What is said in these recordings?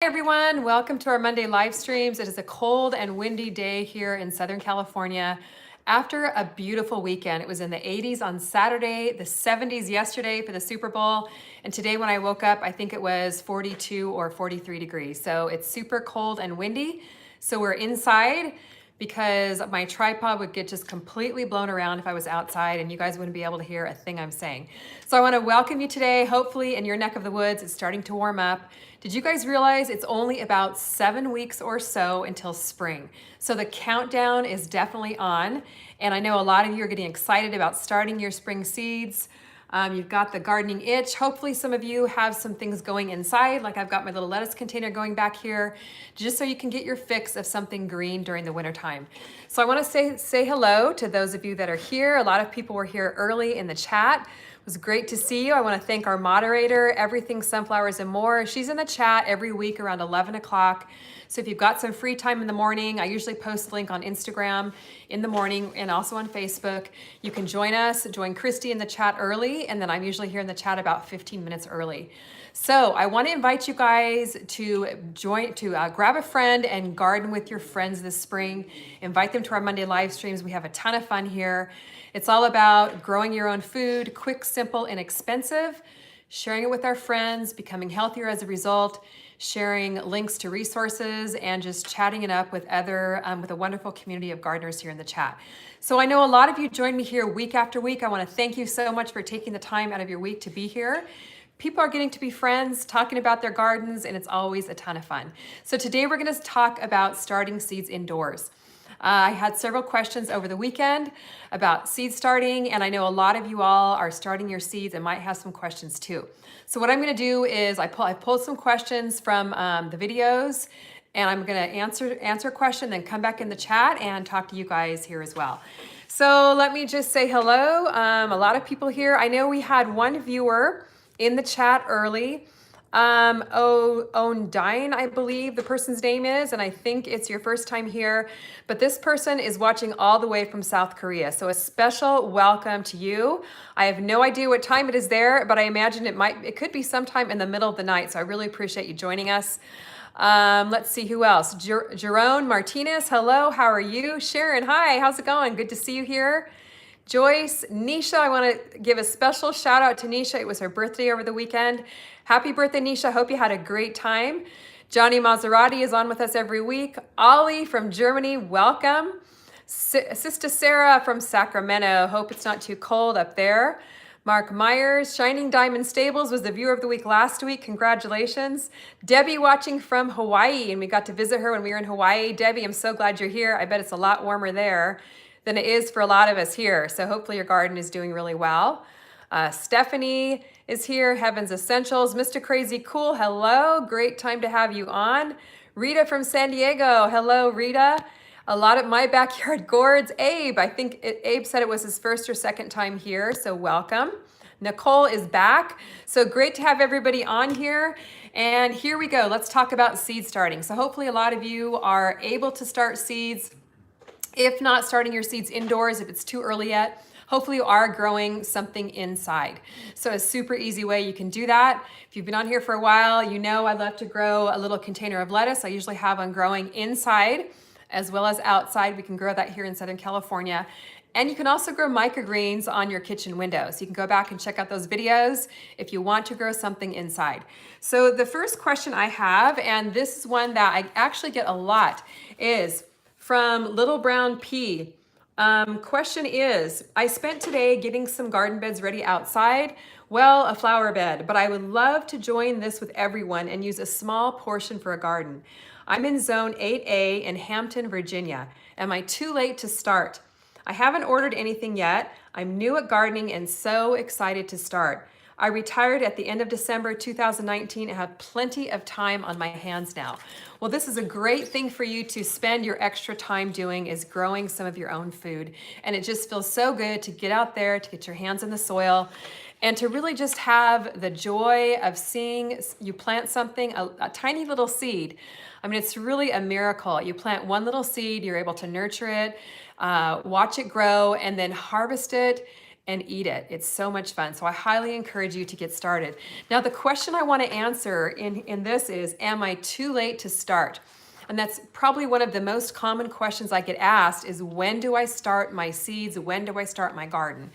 Hi everyone, welcome to our Monday live streams. It is a cold and windy day here in Southern California after a beautiful weekend. It was in the 80s on Saturday, the 70s yesterday for the Super Bowl, and today when I woke up, I think it was 42 or 43 degrees. So it's super cold and windy. So we're inside because my tripod would get just completely blown around if I was outside and you guys wouldn't be able to hear a thing I'm saying. So I want to welcome you today. Hopefully in your neck of the woods, it's starting to warm up. Did you guys realize it's only about 7 weeks or so until spring? So the countdown is definitely on. And I know a lot of you are getting excited about starting your spring seeds. You've got the gardening itch. Hopefully some of you have some things going inside, like I've got my little lettuce container going back here, just so you can get your fix of something green during the winter time. So I want to say hello to those of you that are here. A lot of people were here early in the chat. It was great to see you. I want to thank our moderator, Everything Sunflowers and More. She's in the chat every week around 11 o'clock. So if you've got some free time in the morning, I usually post a link on Instagram in the morning and also on Facebook. You can join us, join Christy in the chat early, and then I'm usually here in the chat about 15 minutes early. So I want to invite you guys to grab a friend and garden with your friends this spring. Invite them to our Monday live streams. We have a ton of fun here. It's all about growing your own food, quick, simple, inexpensive, sharing it with our friends, becoming healthier as a result, sharing links to resources, and just chatting it up with with a wonderful community of gardeners here in the chat. So I know a lot of you join me here week after week. I want to thank you so much for taking the time out of your week to be here. People are getting to be friends, talking about their gardens, and it's always a ton of fun. So today we're going to talk about starting seeds indoors. I had several questions over the weekend about seed starting, and I know a lot of you all are starting your seeds and might have some questions too. So what I'm going to do is I pulled some questions from the videos, and I'm going to answer a question, then come back in the chat and talk to you guys here as well. So let me just say hello. A lot of people here. I know we had one viewer in the chat early. Ondine, I believe the person's name is, and I think it's your first time here, but this person is watching all the way from South Korea. So a special welcome to you. I have no idea what time it is there, but I imagine it could be sometime in the middle of the night. So I really appreciate you joining us. Let's see who else. Jerome Martinez, hello, how are you? Sharon, hi, how's it going? Good to see you here. Joyce, Nisha, I want to give a special shout out to Nisha. It was her birthday over the weekend. Happy birthday, Nisha. Hope you had a great time. Johnny Maserati is on with us every week. Ollie from Germany, welcome. Sister Sarah from Sacramento. Hope it's not too cold up there. Mark Myers, Shining Diamond Stables was the viewer of the week last week. Congratulations. Debbie watching from Hawaii, and we got to visit her when we were in Hawaii. Debbie, I'm so glad you're here. I bet it's a lot warmer there than it is for a lot of us here. So hopefully your garden is doing really well. Stephanie is here, Heaven's Essentials. Mr. Crazy Cool, hello. Great time to have you on. Rita from San Diego, hello, Rita. A lot of my backyard gourds. Abe, I think Abe said it was his first or second time here, so welcome. Nicole is back. So great to have everybody on here. And here we go. Let's talk about seed starting. So hopefully a lot of you are able to start seeds. If not starting your seeds indoors, if it's too early yet, hopefully you are growing something inside. So a super easy way you can do that. If you've been on here for a while, you know I love to grow a little container of lettuce. I usually have one growing inside as well as outside. We can grow that here in Southern California. And you can also grow microgreens on your kitchen windows. You can go back and check out those videos if you want to grow something inside. So the first question I have, and this is one that I actually get a lot, is from Little Brown P. Question is, I spent today getting some garden beds ready outside. Well, a flower bed, but I would love to join this with everyone and use a small portion for a garden. I'm in zone 8A in Hampton, Virginia. Am I too late to start? I haven't ordered anything yet. I'm new at gardening and so excited to start. I retired at the end of December 2019 and have plenty of time on my hands now. Well, this is a great thing for you to spend your extra time doing, is growing some of your own food. And it just feels so good to get out there, to get your hands in the soil, and to really just have the joy of seeing you plant something, a tiny little seed. I mean, it's really a miracle. You plant one little seed, you're able to nurture it, watch it grow, and then harvest it. and eat it. It's so much fun. So I highly encourage you to get started. Now, the question I want to answer in this is, am I too late to start? And that's probably one of the most common questions I get asked is, when do I start my seeds? When do I start my garden?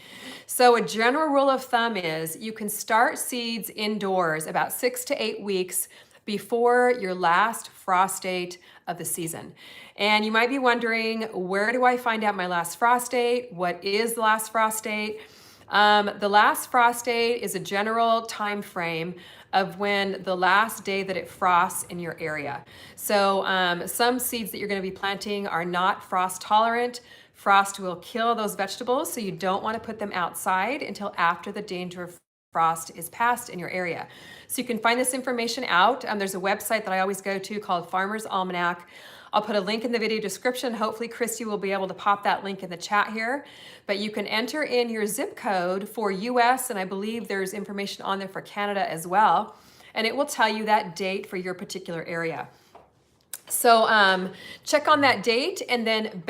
So a general rule of thumb is you can start seeds indoors about 6 to 8 weeks before your last frost date of the season. And you might be wondering, where do I find out my last frost date? What is the last frost date? The last frost date is a general time frame of when the last day that it frosts in your area. So some seeds that you're going to be planting are not frost tolerant. Frost will kill those vegetables, so you don't want to put them outside until after the danger of frost is passed in your area. So you can find this information out. There's a website that I always go to called Farmer's Almanac. I'll put a link in the video description. Hopefully Christy will be able to pop that link in the chat here. But you can enter in your zip code for US, and I believe there's information on there for Canada as well. And it will tell you that date for your particular area. So check on that date, and then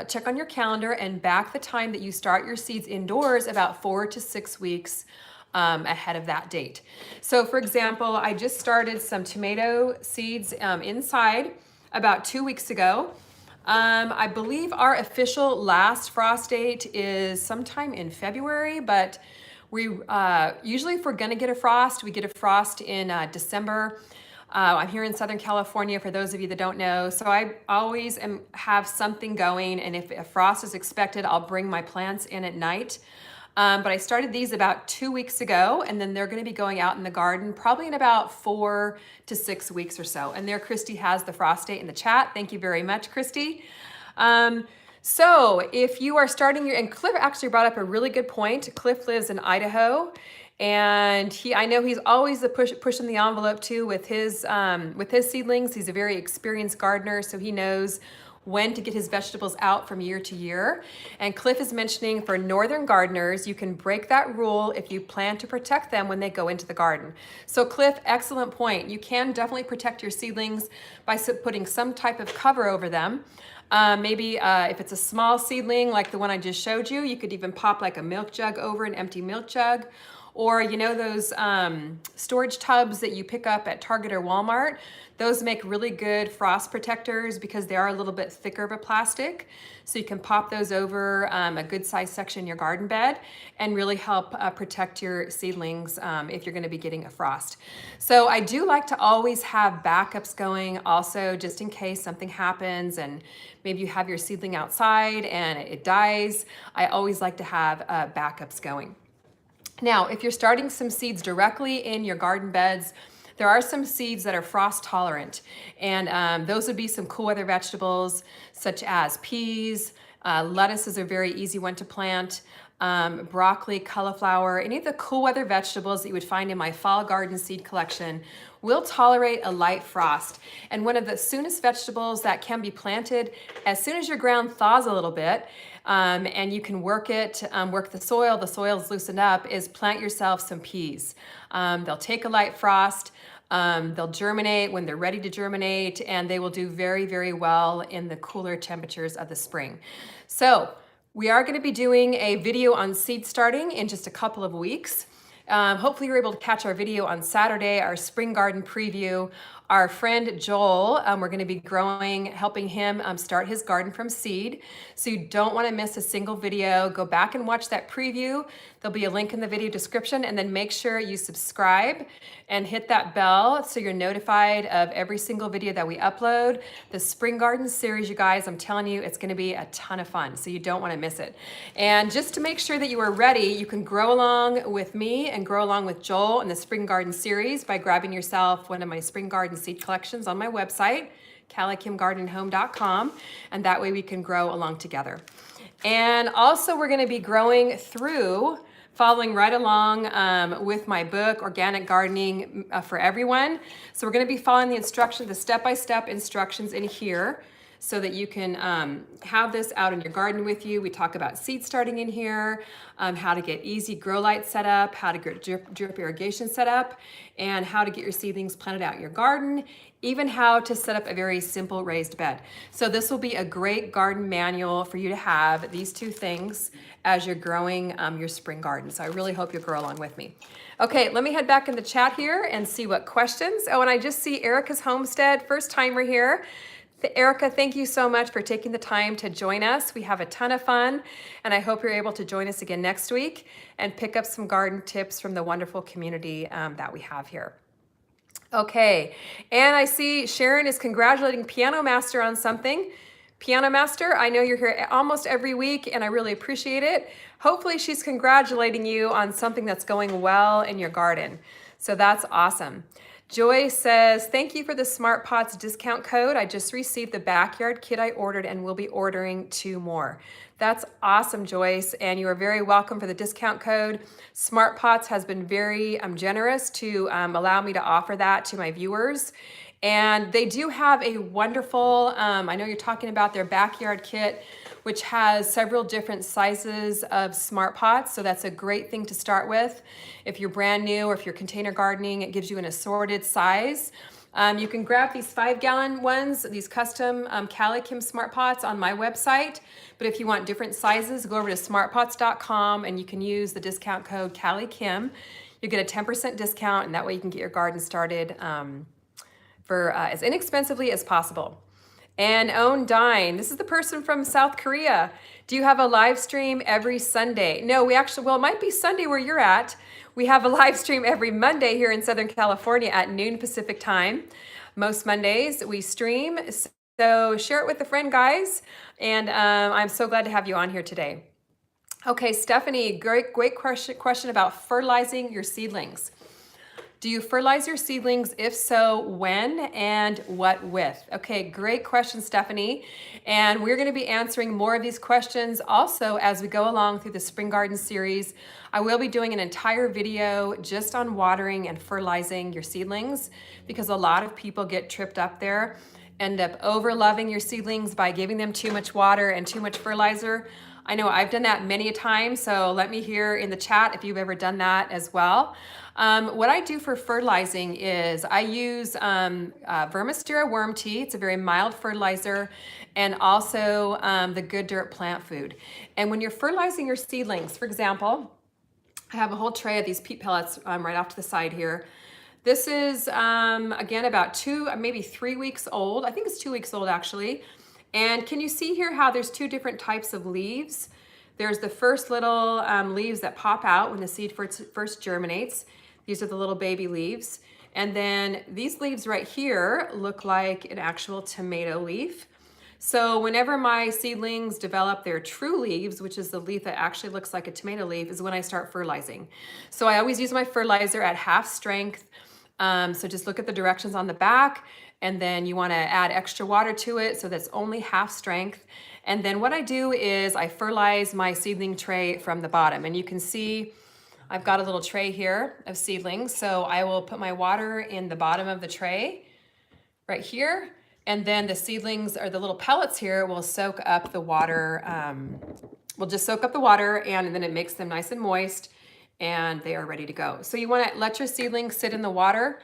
check on your calendar and back the time that you start your seeds indoors about 4 to 6 weeks ahead of that date. So for example, I just started some tomato seeds inside about 2 weeks ago. I believe our official last frost date is sometime in February, but we usually, if we're gonna get a frost, we get a frost in December. I'm here in Southern California, for those of you that don't know. So I always have something going, and if a frost is expected, I'll bring my plants in at night. But I started these about 2 weeks ago, and then they're gonna be going out in the garden probably in about 4 to 6 weeks or so. And there Christy has the frost date in the chat. Thank you very much, Christy. So if you are starting and Cliff actually brought up a really good point. Cliff lives in Idaho, and I know he's always pushing the envelope too with his seedlings. He's a very experienced gardener, so he knows when to get his vegetables out from year to year. And Cliff is mentioning for northern gardeners, you can break that rule if you plan to protect them when they go into the garden. So Cliff, excellent point. You can definitely protect your seedlings by putting some type of cover over them. Maybe if it's a small seedling like the one I just showed you, you could even pop like a milk jug over, an empty milk jug. Or you know those storage tubs that you pick up at Target or Walmart? Those make really good frost protectors because they are a little bit thicker of a plastic. So you can pop those over a good size section in your garden bed and really help protect your seedlings if you're gonna be getting a frost. So I do like to always have backups going also, just in case something happens and maybe you have your seedling outside and it dies. I always like to have backups going. Now, if you're starting some seeds directly in your garden beds, there are some seeds that are frost tolerant, and those would be some cool weather vegetables such as peas. Lettuce is a very easy one to plant. Broccoli, cauliflower, any of the cool weather vegetables that you would find in my fall garden seed collection will tolerate a light frost. And one of the soonest vegetables that can be planted as soon as your ground thaws a little bit, and you can work the soil's loosened up, is plant yourself some peas. They'll take a light frost, they'll germinate when they're ready to germinate, and they will do very, very well in the cooler temperatures of the spring. So we are going to be doing a video on seed starting in just a couple of weeks. Hopefully you're able to catch our video on Saturday, our spring garden preview. Our friend Joel, we're going to be helping him start his garden from seed. So you don't want to miss a single video. Go back and watch that preview. There'll be a link in the video description, and then make sure you subscribe and hit that bell so you're notified of every single video that we upload. The spring garden series, you guys, I'm telling you, it's going to be a ton of fun, so you don't want to miss it. And just to make sure that you are ready, you can grow along with me and grow along with Joel in the spring garden series by grabbing yourself one of my spring garden seed collections on my website, CaliKimGardenHome.com, and that way we can grow along together. And also we're going to be growing through, following right along with my book, Organic Gardening for Everyone. So we're going to be following the step-by-step instructions in here. so that you can have this out in your garden with you. We talk about seed starting in here, how to get easy grow lights set up, how to get drip irrigation set up, and how to get your seedlings planted out in your garden, even how to set up a very simple raised bed. So this will be a great garden manual for you to have, these two things, as you're growing your spring garden. So I really hope you'll grow along with me. Okay, let me head back in the chat here and see what questions. Oh, and I just see Erica's Homestead, first timer here. Erica, thank you so much for taking the time to join us. We have a ton of fun, and I hope you're able to join us again next week and pick up some garden tips from the wonderful community that we have here. Okay, and I see Sharon is congratulating Piano Master on something. Piano Master, I know you're here almost every week, and I really appreciate it. Hopefully she's congratulating you on something that's going well in your garden. So that's awesome. Joy says, thank you for the Smart Pots discount code. I just received the backyard kit I ordered and will be ordering 2 more. That's awesome, Joyce, and you are very welcome for the discount code. Smart Pots has been very generous to allow me to offer that to my viewers. And they do have a wonderful, I know you're talking about their backyard kit, which has several different sizes of smart pots. So that's a great thing to start with. If you're brand new or if you're container gardening, it gives you an assorted size. You can grab these 5-gallon ones, these custom CaliKim smart pots on my website. But if you want different sizes, go over to smartpots.com and you can use the discount code CaliKim. You get a 10% discount, and that way you can get your garden started for as inexpensively as possible. And Own Dine, this is the person from South Korea. Do you have a live stream every Sunday? No, we actually, well, it might be Sunday where you're at. We have a live stream every Monday here in Southern California at noon Pacific time. Most Mondays we stream, so share it with a friend, guys. And I'm so glad to have you on here today. Okay, Stephanie, great question about fertilizing your seedlings. Do you fertilize your seedlings? If so, when and what with? Okay, great question, Stephanie. And we're going to be answering more of these questions also as we go along through the Spring Garden series. I will be doing an entire video just on watering and fertilizing your seedlings, because a lot of people get tripped up there, end up over loving your seedlings by giving them too much water and too much fertilizer. I know I've done that many a time, so let me hear in the chat if you've ever done that as well. What I do for fertilizing is I use Vermistera worm tea. It's a very mild fertilizer, and also the Good Dirt plant food. And when you're fertilizing your seedlings, for example, I have a whole tray of these peat pellets right off to the side here. This is, again, about 2, maybe 3 weeks old. I think it's 2 weeks old, actually. And can you see here how there's 2 different types of leaves? There's the first little leaves that pop out when the seed first germinates. These are the little baby leaves. And then these leaves right here look like an actual tomato leaf. So whenever my seedlings develop their true leaves, which is the leaf that actually looks like a tomato leaf, is when I start fertilizing. So I always use my fertilizer at half strength. So just look at the directions on the back, and then you want to add extra water to it, so that's only half strength. And then what I do is I fertilize my seedling tray from the bottom, and you can see I've got a little tray here of seedlings. So I will put my water in the bottom of the tray right here, and then the seedlings, or the little pellets here, will soak up the water. Will just soak up the water, and then it makes them nice and moist, and they are ready to go. So you want to let your seedlings sit in the water,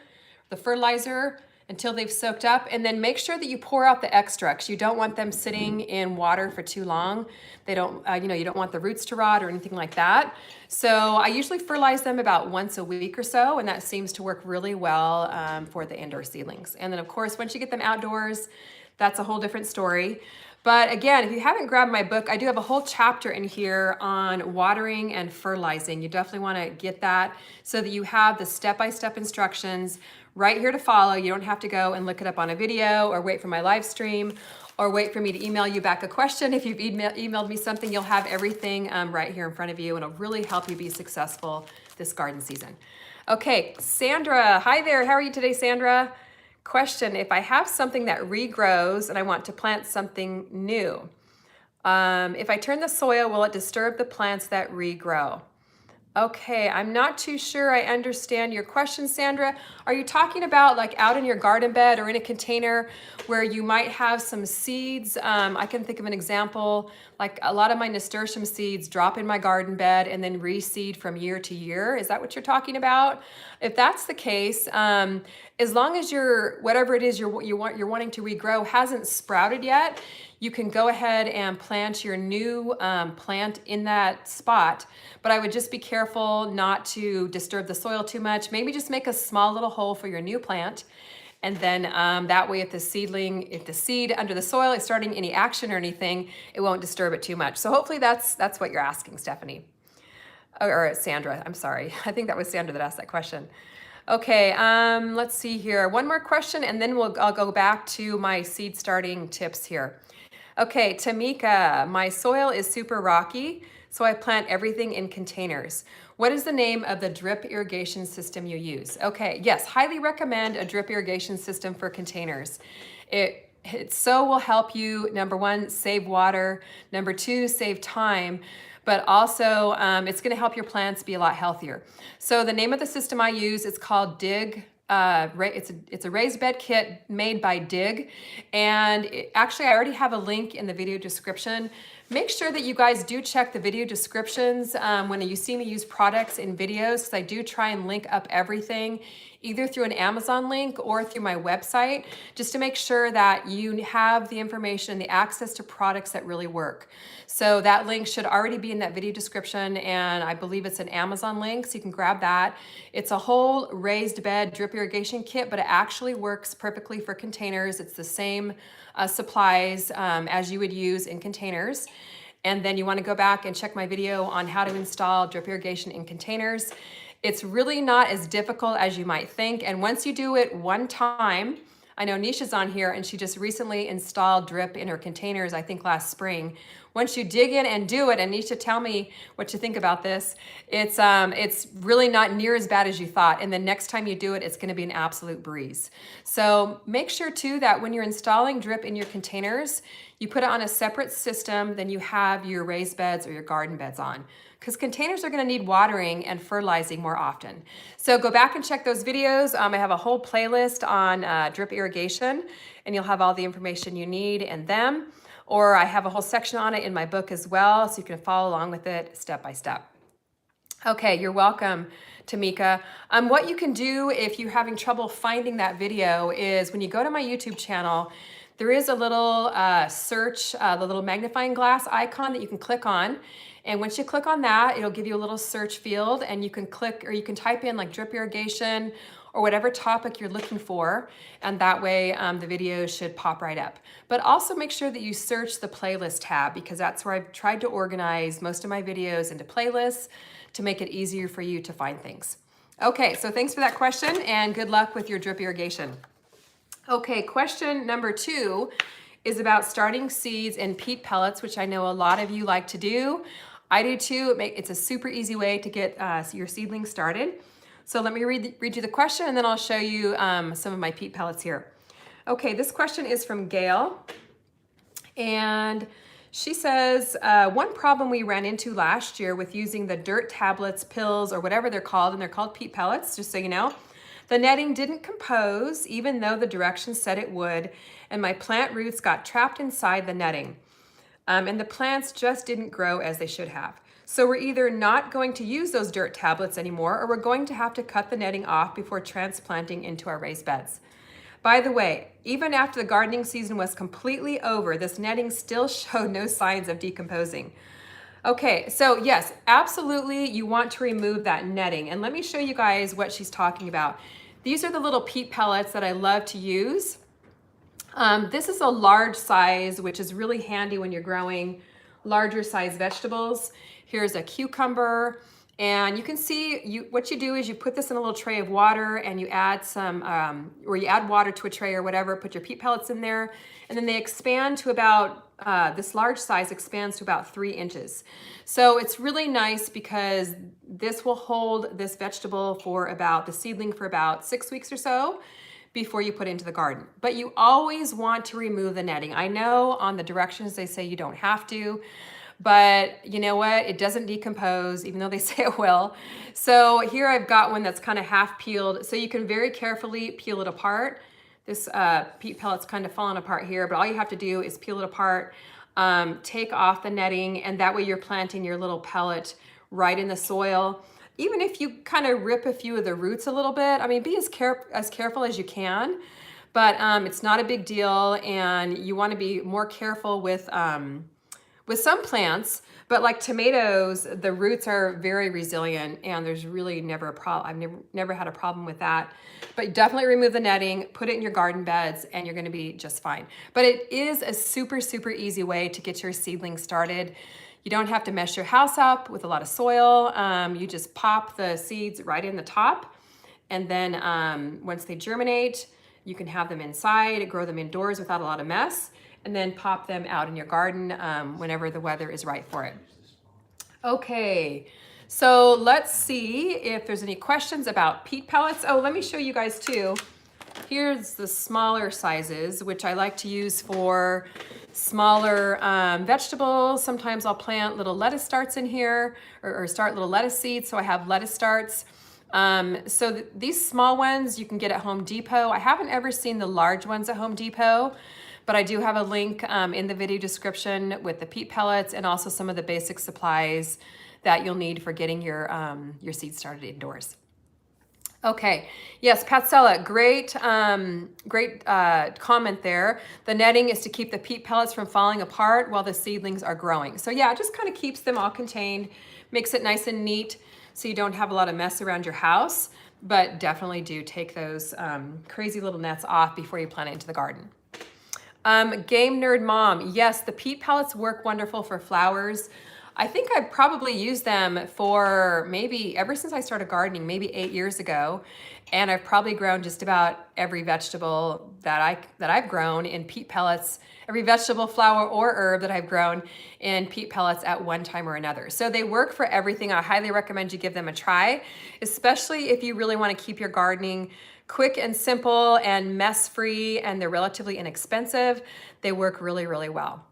the fertilizer, until they've soaked up, and then make sure that you pour out the extracts. You don't want them sitting in water for too long. They don't, you don't want the roots to rot or anything like that. So I usually fertilize them about once a week or so, and that seems to work really well for the indoor seedlings. And then of course, once you get them outdoors, that's a whole different story. But again, if you haven't grabbed my book, I do have a whole chapter in here on watering and fertilizing. You definitely want to get that so that you have the step-by-step instructions right here to follow. You don't have to go and look it up on a video or wait for my live stream or wait for me to email you back a question. If you've emailed me something, you'll have everything right here in front of you, and it'll really help you be successful this garden season. Okay, Sandra, hi there. How are you today, Sandra? Question, if I have something that regrows and I want to plant something new, if I turn the soil, will it disturb the plants that regrow? Okay, I'm not too sure I understand your question, Sandra. Are you talking about like out in your garden bed or in a container where you might have some seeds? I can think of an example, like a lot of my nasturtium seeds drop in my garden bed and then reseed from year to year. Is that what you're talking about? If that's the case, as long as your whatever it is you're wanting to regrow hasn't sprouted yet, you can go ahead and plant your new plant in that spot. But I would just be careful not to disturb the soil too much. Maybe just make a small little hole for your new plant. And then that way if the seed under the soil is starting any action or anything, it won't disturb it too much. So hopefully that's what you're asking, Stephanie. Or Sandra, I'm sorry. I think that was Sandra that asked that question. Okay, let's see here. One more question and then I'll go back to my seed starting tips here. Okay, Tamika, my soil is super rocky, so I plant everything in containers. What is the name of the drip irrigation system you use? Okay, yes, highly recommend a drip irrigation system for containers. It so will help you, number one, save water, number two, save time, but also it's gonna help your plants be a lot healthier. So the name of the system I use is called Dig. It's a raised bed kit made by Dig, and actually I already have a link in the video description. Make sure that you guys do check the video descriptions when you see me use products in videos, because I do try and link up everything either through an Amazon link or through my website, just to make sure that you have the information, the access to products that really work. So that link should already be in that video description, and I believe it's an Amazon link, so you can grab that. It's a whole raised bed drip irrigation kit, but it actually works perfectly for containers. It's the same supplies as you would use in containers. And then you want to go back and check my video on how to install drip irrigation in containers. It's really not as difficult as you might think. And once you do it one time, I know Nisha's on here and she just recently installed drip in her containers, I think last spring. Once you dig in and do it, and Nisha, tell me what you think about this, it's really not near as bad as you thought. And the next time you do it, it's gonna be an absolute breeze. So make sure too that when you're installing drip in your containers, you put it on a separate system than you have your raised beds or your garden beds on, because containers are gonna need watering and fertilizing more often. So go back and check those videos. I have a whole playlist on drip irrigation, and you'll have all the information you need in them. Or I have a whole section on it in my book as well, so you can follow along with it step by step. Okay, you're welcome, Tamika. What you can do if you're having trouble finding that video is when you go to my YouTube channel, there is a little search, the little magnifying glass icon that you can click on. And once you click on that, it'll give you a little search field, and you can click or you can type in like drip irrigation or whatever topic you're looking for, and that way the video should pop right up. But also make sure that you search the playlist tab, because that's where I've tried to organize most of my videos into playlists to make it easier for you to find things. Okay, so thanks for that question, and good luck with your drip irrigation. Okay, question number 2 is about starting seeds in peat pellets, which I know a lot of you like to do. I do too. It's a super easy way to get your seedlings started. So let me read you the question, and then I'll show you some of my peat pellets here. Okay, this question is from Gail, and she says, one problem we ran into last year with using the dirt tablets, pills, or whatever they're called, and they're called peat pellets, just so you know, the netting didn't compose, even though the directions said it would, and my plant roots got trapped inside the netting. And the plants just didn't grow as they should have. So we're either not going to use those dirt tablets anymore, or we're going to have to cut the netting off before transplanting into our raised beds. By the way, even after the gardening season was completely over, this netting still showed no signs of decomposing. Okay, so yes, absolutely you want to remove that netting. And let me show you guys what she's talking about. These are the little peat pellets that I love to use. This is a large size, which is really handy when you're growing larger size vegetables. Here's a cucumber, and you can see what you do is you put this in a little tray of water, and you add some, or you add water to a tray or whatever, put your peat pellets in there, and then they expand to about, this large size expands to about 3 inches. So it's really nice because this will hold this vegetable for the seedling for about 6 weeks or so before you put it into the garden. But you always want to remove the netting. I know on the directions they say you don't have to, but you know what? It doesn't decompose, even though they say it will. So here I've got one that's kind of half peeled. So you can very carefully peel it apart. This peat pellet's kind of falling apart here, but all you have to do is peel it apart, take off the netting, and that way you're planting your little pellet right in the soil. Even if you kind of rip a few of the roots a little bit, I mean, be as careful as you can, but it's not a big deal, and you want to be more careful with some plants, but like tomatoes, the roots are very resilient and there's really never a problem. I've never had a problem with that. But definitely remove the netting, put it in your garden beds, and you're gonna be just fine. But it is a super, super easy way to get your seedlings started. You don't have to mess your house up with a lot of soil. You just pop the seeds right in the top. And then once they germinate, you can have them inside, grow them indoors without a lot of mess, and then pop them out in your garden whenever the weather is right for it. Okay, so let's see if there's any questions about peat pellets. Oh, let me show you guys too. Here's the smaller sizes, which I like to use for smaller vegetables. Sometimes I'll plant little lettuce starts in here or start little lettuce seeds. So I have lettuce starts. These small ones you can get at Home Depot. I haven't ever seen the large ones at Home Depot, but I do have a link in the video description with the peat pellets and also some of the basic supplies that you'll need for getting your seeds started indoors. Okay, yes, Patsella, great comment there. The netting is to keep the peat pellets from falling apart while the seedlings are growing. So yeah, it just kind of keeps them all contained, makes it nice and neat so you don't have a lot of mess around your house, but definitely do take those crazy little nets off before you plant it into the garden. Game Nerd Mom, yes, the peat pellets work wonderful for flowers. I think I've probably used them for maybe ever since I started gardening, maybe 8 years ago. And I've probably grown just about every vegetable that I've grown in peat pellets, every vegetable, flower, or herb that I've grown in peat pellets at one time or another. So they work for everything. I highly recommend you give them a try, especially if you really want to keep your gardening quick and simple and mess-free, and they're relatively inexpensive. They work really, really well.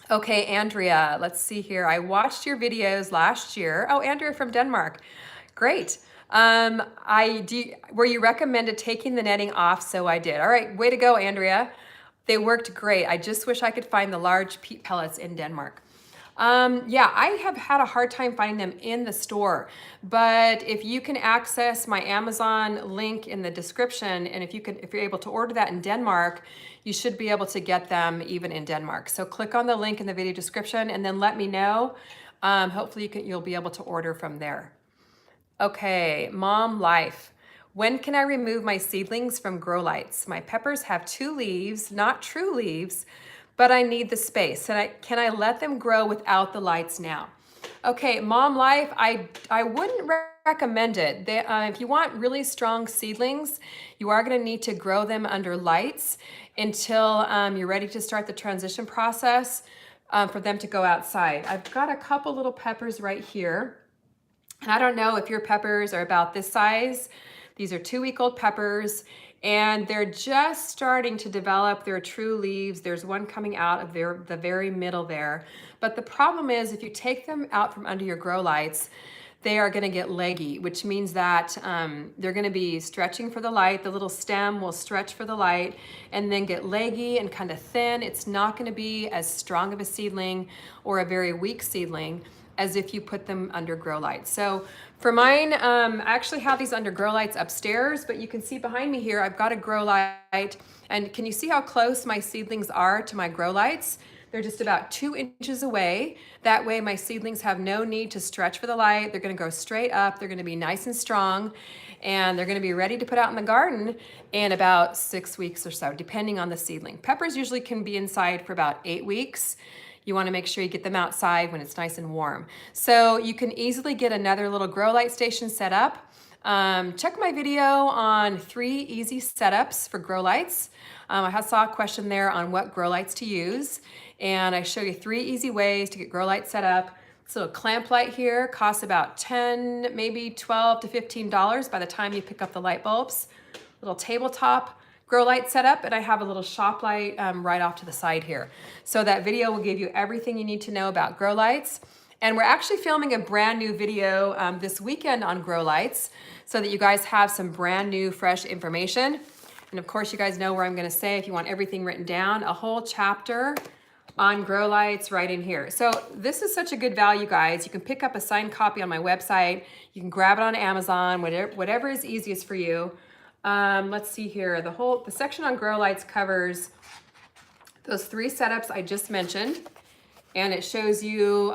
Okay, Andrea, let's see here. I watched your videos last year. Oh, Andrea from Denmark. Great. Were you recommended taking the netting off? So I did. All right, way to go, Andrea. They worked great. I just wish I could find the large peat pellets in Denmark. Yeah, I have had a hard time finding them in the store, but if you can access my Amazon link in the description, and if you're able to order that in Denmark, you should be able to get them even in Denmark. So click on the link in the video description and then let me know. Hopefully you'll be able to order from there. Okay, Mom Life. When can I remove my seedlings from grow lights? My peppers have 2 leaves, not true leaves, but I need the space. And can I let them grow without the lights now? Okay, Mom Life, I wouldn't recommend it. If you want really strong seedlings, you are gonna need to grow them under lights until you're ready to start the transition process for them to go outside. I've got a couple little peppers right here. And I don't know if your peppers are about this size. These are 2-week-old peppers, and they're just starting to develop their true leaves. There's one coming out of the very middle there. But the problem is if you take them out from under your grow lights, they are gonna get leggy, which means that they're gonna be stretching for the light. The little stem will stretch for the light and then get leggy and kind of thin. It's not gonna be as strong of a seedling or a very weak seedling as if you put them under grow lights. So for mine, I actually have these under grow lights upstairs, but you can see behind me here, I've got a grow light. And can you see how close my seedlings are to my grow lights? They're just about 2 inches away. That way my seedlings have no need to stretch for the light. They're gonna go straight up. They're gonna be nice and strong, and they're gonna be ready to put out in the garden in about 6 weeks or so, depending on the seedling. Peppers usually can be inside for about 8 weeks. You wanna make sure you get them outside when it's nice and warm. So you can easily get another little grow light station set up. Check my video on 3 easy setups for grow lights. I saw a question there on what grow lights to use, and I show you 3 easy ways to get grow lights set up. This little clamp light here costs about $10, maybe $12 to $15 by the time you pick up the light bulbs. Little tabletop grow light setup, and I have a little shop light right off to the side here. So that video will give you everything you need to know about grow lights. And we're actually filming a brand new video this weekend on grow lights so that you guys have some brand new fresh information. And of course, you guys know where I'm gonna say, if you want everything written down, a whole chapter on grow lights right in here. So this is such a good value, guys. You can pick up a signed copy on my website. You can grab it on Amazon, whatever is easiest for you. Let's see here. The section on grow lights covers those 3 setups I just mentioned. And it shows you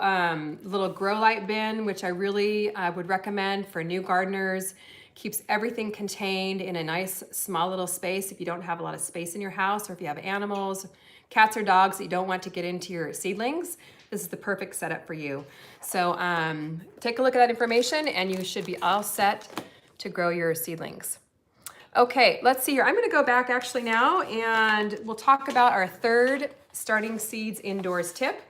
little grow light bin, which I really would recommend for new gardeners. Keeps everything contained in a nice small little space if you don't have a lot of space in your house, or if you have animals, cats or dogs that you don't want to get into your seedlings. This is the perfect setup for you. So take a look at that information and you should be all set to grow your seedlings. Okay, let's see here. I'm gonna go back actually now and we'll talk about our 3rd starting seeds indoors tip.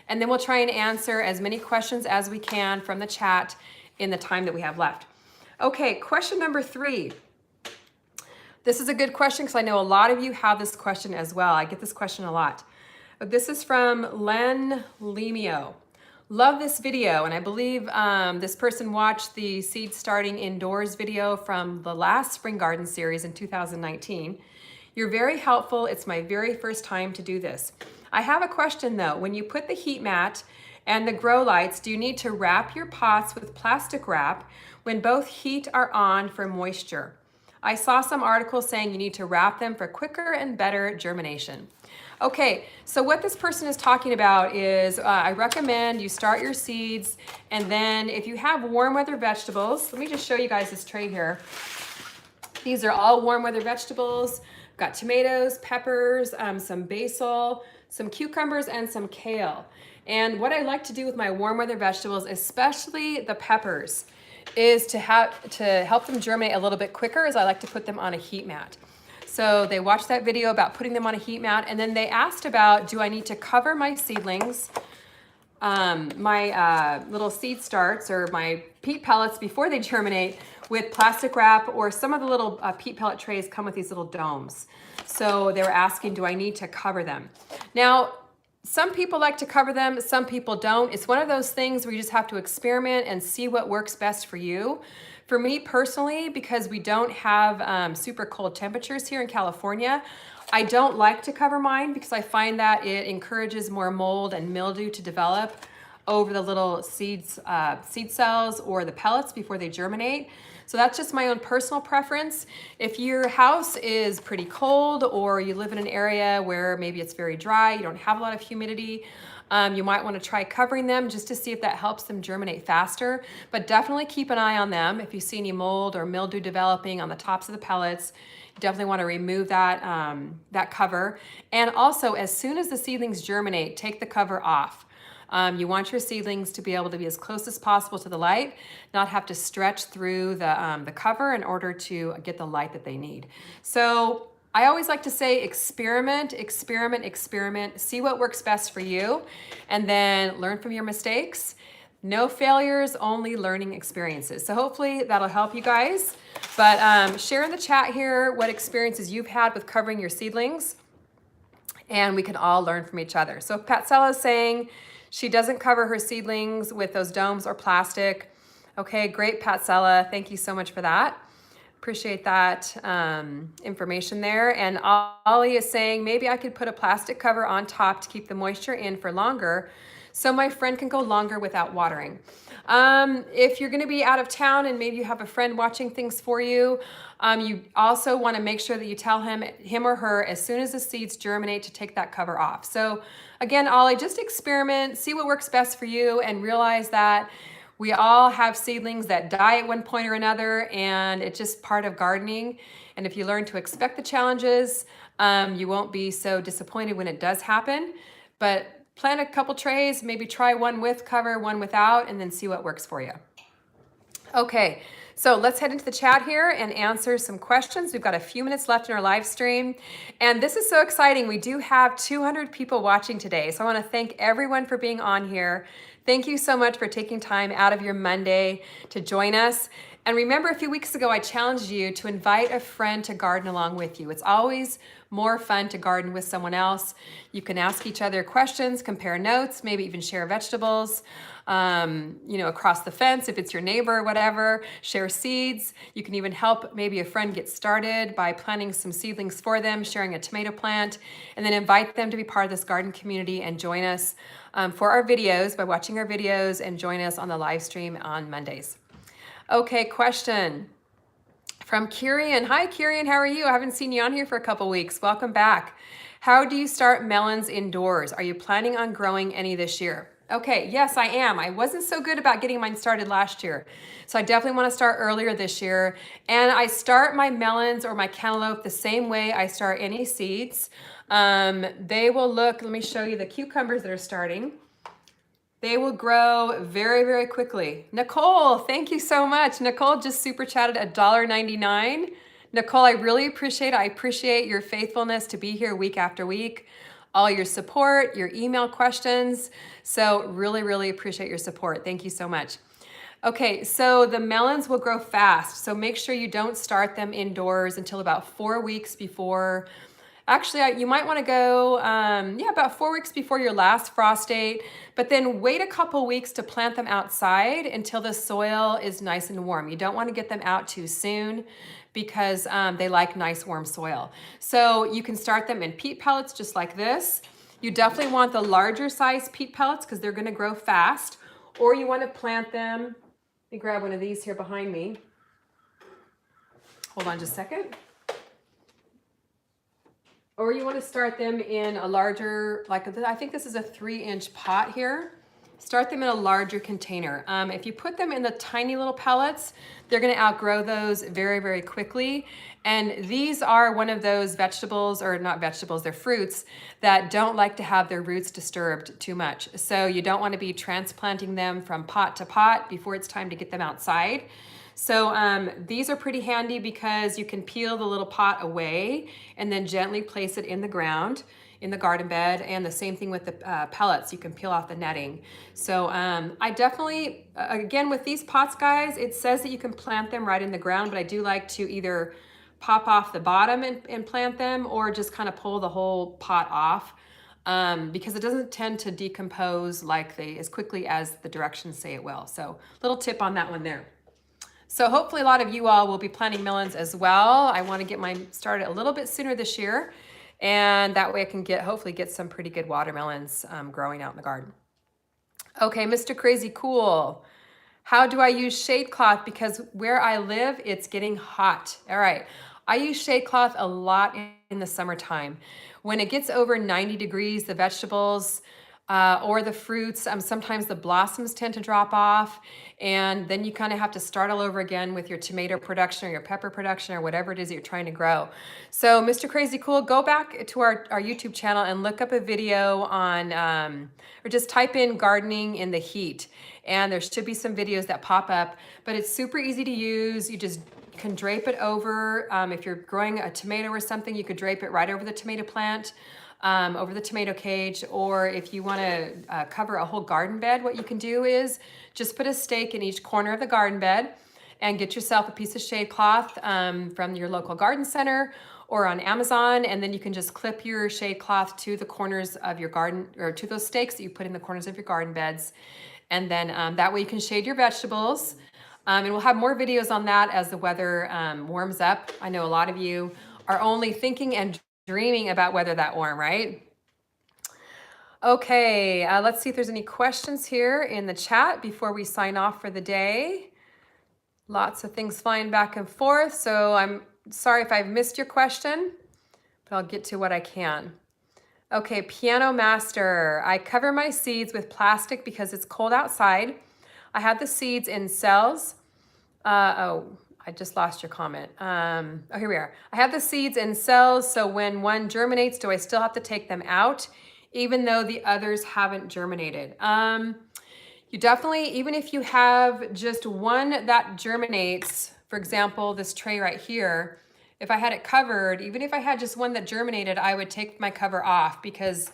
And then we'll try and answer as many questions as we can from the chat in the time that we have left. Okay, question number 3. This is a good question because I know a lot of you have this question as well. I get this question a lot. This is from Len Lemio. Love this video, and I believe this person watched the seed starting indoors video from the last spring garden series in 2019. You're very helpful. It's my very first time to do this. I have a question though. When you put the heat mat and the grow lights, do you need to wrap your pots with plastic wrap when both heat are on for moisture? I saw some articles saying you need to wrap them for quicker and better germination. Okay, so what this person is talking about is I recommend you start your seeds, and then if you have warm weather vegetables, let me just show you guys this tray here. These are all warm weather vegetables. Got tomatoes, peppers, some basil, some cucumbers, and some kale. And what I like to do with my warm weather vegetables, especially the peppers, is to help them germinate a little bit quicker, is I like to put them on a heat mat. So they watched that video about putting them on a heat mat, and then they asked about, do I need to cover my seedlings, my little seed starts or my peat pellets before they germinate with plastic wrap, or some of the little peat pellet trays come with these little domes. So they were asking, do I need to cover them? Now, some people like to cover them, some people don't. It's one of those things where you just have to experiment and see what works best for you. For me personally, because we don't have super cold temperatures here in California, I don't like to cover mine because I find that it encourages more mold and mildew to develop over the little seed cells or the pellets before they germinate. So that's just my own personal preference. If your house is pretty cold, or you live in an area where maybe it's very dry, you don't have a lot of humidity, you might want to try covering them just to see if that helps them germinate faster. But definitely keep an eye on them. If you see any mold or mildew developing on the tops of the pellets, you definitely want to remove that, that cover. And also, as soon as the seedlings germinate, take the cover off. You want your seedlings to be able to be as close as possible to the light, not have to stretch through the cover in order to get the light that they need. So I always like to say experiment, experiment, experiment, see what works best for you, and then learn from your mistakes. No failures, only learning experiences. So hopefully that'll help you guys. But share in the chat here what experiences you've had with covering your seedlings, and we can all learn from each other. So Patsella is saying she doesn't cover her seedlings with those domes or plastic. Okay, great, Patsella. Thank you so much for that. Appreciate that information there. And Ollie is saying, maybe I could put a plastic cover on top to keep the moisture in for longer so my friend can go longer without watering. If you're gonna be out of town and maybe you have a friend watching things for you, you also wanna make sure that you tell him or her as soon as the seeds germinate to take that cover off. So again, Ollie, just experiment, see what works best for you, and realize that we all have seedlings that die at one point or another, and it's just part of gardening. And if you learn to expect the challenges, you won't be so disappointed when it does happen. But plant a couple trays, maybe try one with cover, one without, and then see what works for you. Okay, so let's head into the chat here and answer some questions. We've got a few minutes left in our live stream, and this is so exciting. We do have 200 people watching today, so I want to thank everyone for being on here. Thank you so much for taking time out of your Monday to join us. And remember, a few weeks ago, I challenged you to invite a friend to garden along with you. It's always more fun to garden with someone else. You can ask each other questions, compare notes, maybe even share vegetables, across the fence if it's your neighbor or whatever, share seeds. You can even help maybe a friend get started by planting some seedlings for them, sharing a tomato plant, and then invite them to be part of this garden community and join us for our videos by watching our videos and join us on the live stream on Mondays. Okay, question from Kirian. Hi, Kirian, how are you? I haven't seen you on here for a couple weeks. Welcome back. How do you start melons indoors? Are you planning on growing any this year? Okay, yes, I am. I wasn't so good about getting mine started last year. So I definitely want to start earlier this year. And I start my melons or my cantaloupe the same way I start any seeds. They will look, let me show you the cucumbers that are starting. They will grow very, very quickly. Nicole, thank you so much. Nicole just super chatted $1.99. Nicole, I really appreciate it. I appreciate your faithfulness to be here week after week, all your support, your email questions. So really, really appreciate your support. Thank you so much. Okay, so the melons will grow fast. So make sure you don't start them indoors until about 4 weeks before. Actually, you might want to go, about 4 weeks before your last frost date, but then wait a couple weeks to plant them outside until the soil is nice and warm. You don't want to get them out too soon because they like nice warm soil. So you can start them in peat pellets just like this. You definitely want the larger size peat pellets because they're going to grow fast, or you want to plant them. Let me grab one of these here behind me. Hold on just a second. Or you want to start them in a larger, I think this is a 3-inch pot here. Start them in a larger container. If you put them in the tiny little pellets, they're going to outgrow those very, very quickly. And these are one of those vegetables, or not vegetables, they're fruits that don't like to have their roots disturbed too much. So you don't want to be transplanting them from pot to pot before it's time to get them outside. So these are pretty handy because you can peel the little pot away and then gently place it in the ground in the garden bed, and the same thing with the pellets. You can peel off the netting. So I definitely, again, with these pots, guys, it says that you can plant them right in the ground, but I do like to either pop off the bottom and plant them, or just kind of pull the whole pot off because it doesn't tend to decompose as quickly as the directions say it will. So little tip on that one there. So hopefully a lot of you all will be planting melons as well. I want to get mine started a little bit sooner this year, and that way I can hopefully get some pretty good watermelons growing out in the garden. Okay, Mr. Crazy Cool. How do I use shade cloth? Because where I live, it's getting hot. All right, I use shade cloth a lot in the summertime. When it gets over 90 degrees, the vegetables or the fruits, sometimes the blossoms tend to drop off, and then you kind of have to start all over again with your tomato production or your pepper production or whatever it is that you're trying to grow. So Mr. Crazy Cool, go back to our YouTube channel and look up a video on, or just type in gardening in the heat, and there should be some videos that pop up, but it's super easy to use. You just can drape it over. If you're growing a tomato or something, you could drape it right over the tomato plant. Over the tomato cage, or if you want to cover a whole garden bed, what you can do is just put a stake in each corner of the garden bed and get yourself a piece of shade cloth from your local garden center or on Amazon, and then you can just clip your shade cloth to the corners of your garden, or to those stakes that you put in the corners of your garden beds, and then that way you can shade your vegetables. And we'll have more videos on that as the weather warms up. I know a lot of you are only thinking and dreaming about weather that warm, right? Okay, let's see if there's any questions here in the chat before we sign off for the day. Lots of things flying back and forth, so I'm sorry if I've missed your question, but I'll get to what I can. Okay, Piano Master. I cover my seeds with plastic because it's cold outside. I have the seeds in cells. I just lost your comment. Oh, here we are. I have the seeds in cells, so when one germinates, do I still have to take them out, even though the others haven't germinated? You definitely, even if you have just one that germinates, for example, this tray right here, if I had it covered, even if I had just one that germinated, I would take my cover off, because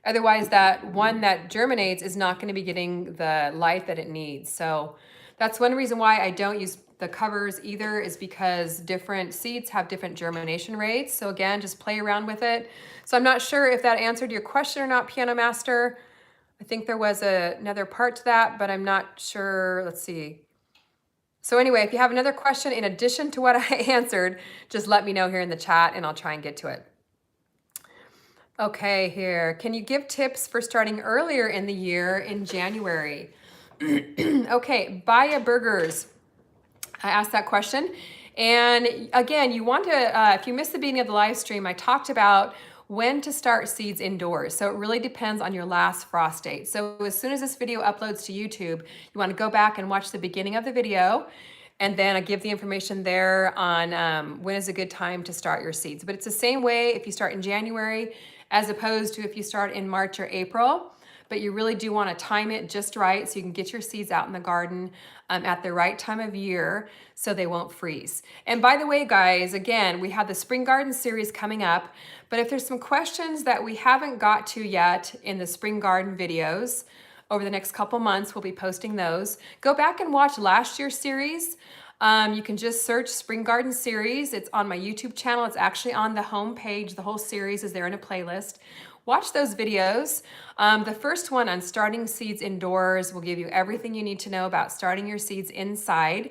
otherwise that one that germinates is not going to be getting the light that it needs. So that's one reason why I don't use the covers either is because different seeds have different germination rates. So again, just play around with it. So I'm not sure if that answered your question or not, Piano Master. I think there was another part to that, but I'm not sure. Let's see. So anyway, if you have another question in addition to what I answered, just let me know here in the chat and I'll try and get to it. Okay, here. Can you give tips for starting earlier in the year in January? Okay, Baya Burgers. I asked that question. And again, you want to, if you missed the beginning of the live stream, I talked about when to start seeds indoors. So it really depends on your last frost date. So as soon as this video uploads to YouTube, you want to go back and watch the beginning of the video. And then I give the information there on when is a good time to start your seeds. But it's the same way if you start in January as opposed to if you start in March or April. But you really do want to time it just right so you can get your seeds out in the garden at the right time of year so they won't freeze. And by the way, guys, again, we have the Spring Garden series coming up, but if there's some questions that we haven't got to yet in the Spring Garden videos, over the next couple months, we'll be posting those. Go back and watch last year's series. You can just search Spring Garden series. It's on my YouTube channel. It's actually on the home page. The whole series is there in a playlist. Watch those videos. The first one on starting seeds indoors will give you everything you need to know about starting your seeds inside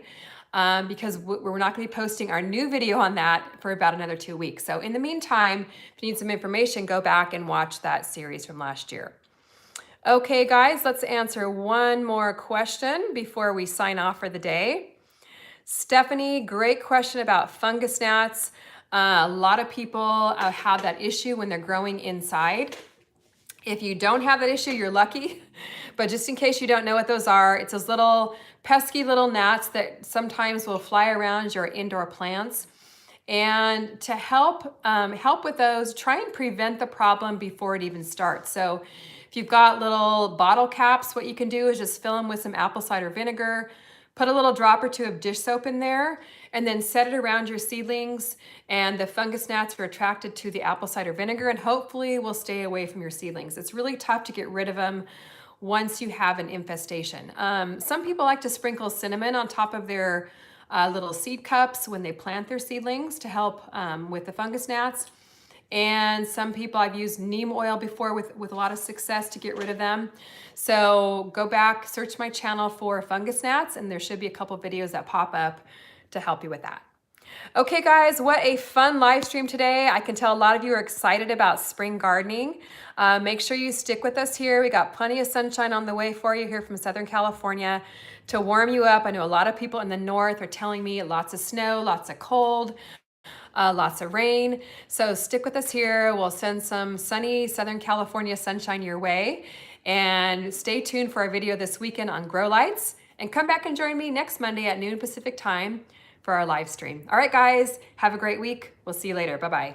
because we're not going to be posting our new video on that for about another 2 weeks. So in the meantime, if you need some information, go back and watch that series from last year. Okay, guys, let's answer one more question before we sign off for the day. Stephanie, great question about fungus gnats. A lot of people have that issue when they're growing inside. If you don't have that issue, you're lucky. But just in case you don't know what those are, it's those little pesky little gnats that sometimes will fly around your indoor plants. And to help with those, try and prevent the problem before it even starts. So if you've got little bottle caps, what you can do is just fill them with some apple cider vinegar, put a little drop or two of dish soap in there, and then set it around your seedlings, and the fungus gnats are attracted to the apple cider vinegar and hopefully will stay away from your seedlings. It's really tough to get rid of them once you have an infestation. Some people like to sprinkle cinnamon on top of their little seed cups when they plant their seedlings to help with the fungus gnats. And some people, I've used neem oil before with a lot of success to get rid of them. So go back, search my channel for fungus gnats, and there should be a couple videos that pop up to help you with that. Okay, guys, what a fun live stream today. I can tell a lot of you are excited about spring gardening. Make sure you stick with us here. We got plenty of sunshine on the way for you here from Southern California to warm you up. I know a lot of people in the north are telling me lots of snow, lots of cold. Lots of rain. So stick with us here. We'll send some sunny Southern California sunshine your way. And stay tuned for our video this weekend on grow lights. And come back and join me next Monday at noon Pacific time for our live stream. All right, guys, have a great week. We'll see you later. Bye-bye.